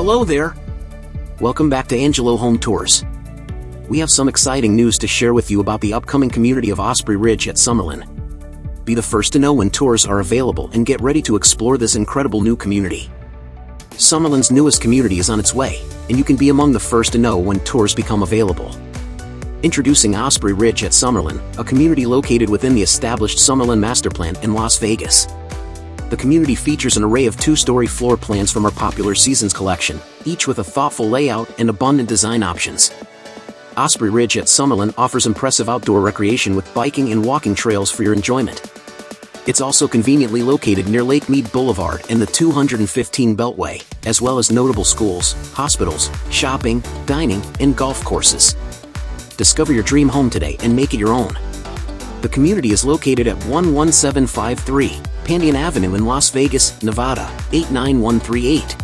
Hello there! Welcome back to Angelo Home Tours. We have some exciting news to share with you about the upcoming community of Osprey Ridge at Summerlin. Be the first to know when tours are available and get ready to explore this incredible new community. Summerlin's newest community is on its way, and you can be among the first to know when tours become available. Introducing Osprey Ridge at Summerlin, a community located within the established Summerlin masterplan in Las Vegas. The community features an array of two-story floor plans from our popular Seasons collection, each with a thoughtful layout and abundant design options. Osprey Ridge at Summerlin offers impressive outdoor recreation with biking and walking trails for your enjoyment. It's also conveniently located near Lake Mead Boulevard and the 215 Beltway, as well as notable schools, hospitals, shopping, dining, and golf courses. Discover your dream home today and make it your own. The community is located at 11753 Pandion Avenue in Las Vegas, Nevada, 89138.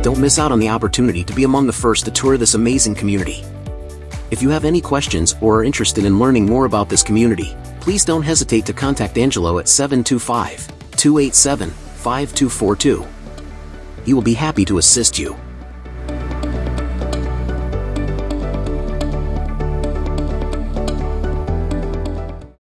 Don't miss out on the opportunity to be among the first to tour this amazing community. If you have any questions or are interested in learning more about this community, please don't hesitate to contact Angelo at 725-287-5242. He will be happy to assist you.